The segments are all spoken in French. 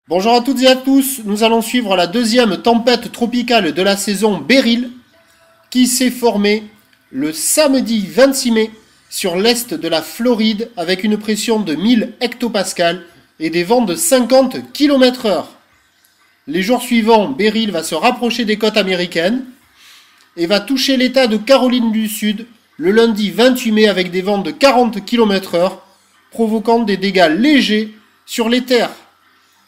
Bonjour à toutes et à tous, nous allons suivre la deuxième tempête tropicale de la saison Beryl qui s'est formée le samedi 26 mai sur l'est de la Floride avec une pression de 1000 hectopascales et des vents de 50 km/h. Les jours suivants, Beryl va se rapprocher des côtes américaines et va toucher l'état de Caroline du Sud le lundi 28 mai avec des vents de 40 km/h provoquant des dégâts légers sur les terres.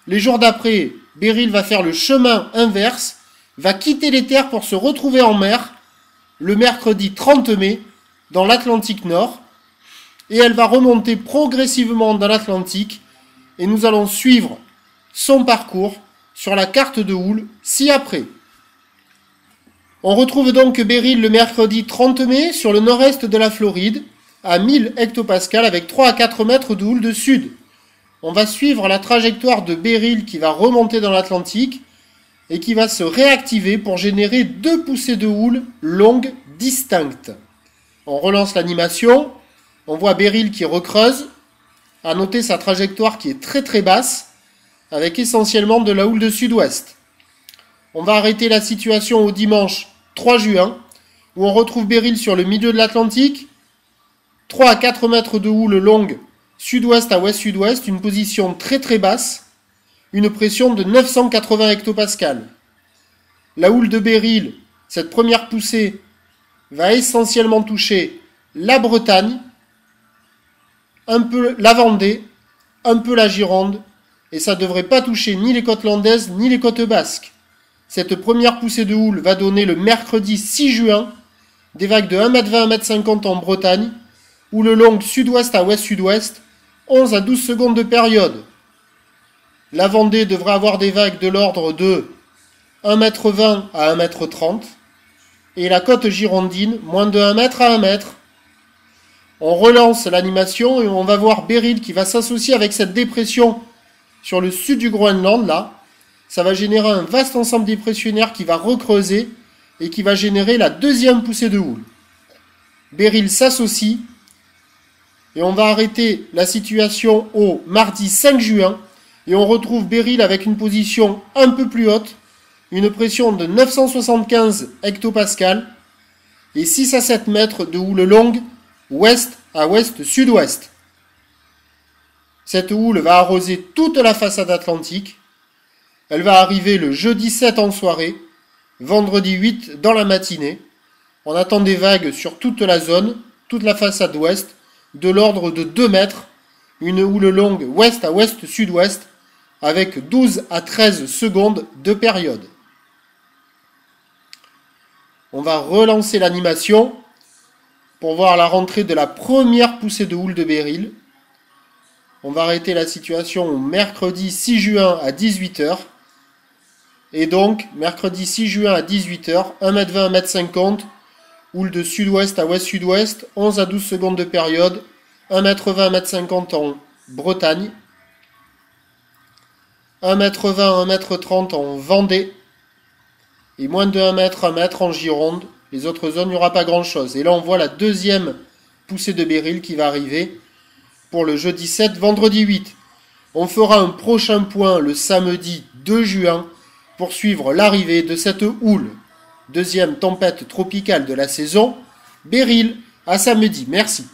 Les jours d'après, Beryl va faire le chemin inverse, va quitter les terres pour se retrouver en mer le mercredi 30 mai dans l'Atlantique Nord et elle va remonter progressivement dans l'Atlantique et nous allons suivre son parcours sur la carte de houle ci-après. On retrouve donc Beryl le mercredi 30 mai sur le nord-est de la Floride à 1000 hectopascales avec 3 à 4 mètres de houle de sud. On va suivre la trajectoire de Beryl qui va remonter dans l'Atlantique et qui va se réactiver pour générer deux poussées de houle longues distinctes. On relance l'animation, on voit Beryl qui recreuse, à noter sa trajectoire qui est très basse, avec essentiellement de la houle de sud-ouest. On va arrêter la situation au dimanche 3 juin, où on retrouve Beryl sur le milieu de l'Atlantique, 3 à 4 mètres de houle longue sud-ouest à ouest-sud-ouest, une position très basse, une pression de 980 hectopascales. La houle de Beryl, cette première poussée, va essentiellement toucher la Bretagne, un peu la Vendée, un peu la Gironde, et ça ne devrait pas toucher ni les côtes landaises ni les côtes basques. Cette première poussée de houle va donner le mercredi 6 juin des vagues de 1m20 à 1m50 en Bretagne, houle longue sud-ouest à ouest-sud-ouest, 11 à 12 secondes de période. La Vendée devrait avoir des vagues de l'ordre de 1m20 à 1m30 et la côte girondine moins de 1 m à 1 m. On relance l'animation et on va voir Beryl qui va s'associer avec cette dépression sur le sud du Groenland là. Ça va générer un vaste ensemble dépressionnaire qui va recreuser et qui va générer la deuxième poussée de houle. Beryl s'associe et on va arrêter la situation au mardi 5 juin et on retrouve Beryl avec une position un peu plus haute, une pression de 975 hectopascales et 6 à 7 mètres de houle longue ouest à ouest-sud-ouest. Cette houle va arroser toute la façade atlantique. Elle va arriver le jeudi 7 en soirée, vendredi 8 dans la matinée. On attend des vagues sur toute la zone, toute la façade ouest, de l'ordre de 2 mètres, une houle longue ouest à ouest-sud-ouest, avec 12 à 13 secondes de période. On va relancer l'animation pour voir la rentrée de la première poussée de houle de Beryl. On va arrêter la situation au mercredi 6 juin à 18h. Et donc, mercredi 6 juin à 18h, 1m20, 1m50, houle de sud-ouest à ouest-sud-ouest, 11 à 12 secondes de période, 1m20, 1m50 en Bretagne, 1m20, 1m30 en Vendée, et moins de 1 m, 1 m en Gironde. Les autres zones, il n'y aura pas grand-chose. Et là, on voit la deuxième poussée de Beryl qui va arriver pour le jeudi 7, vendredi 8. On fera un prochain point le samedi 2 juin pour suivre l'arrivée de cette houle. Deuxième tempête tropicale de la saison. Beryl, à samedi. Merci.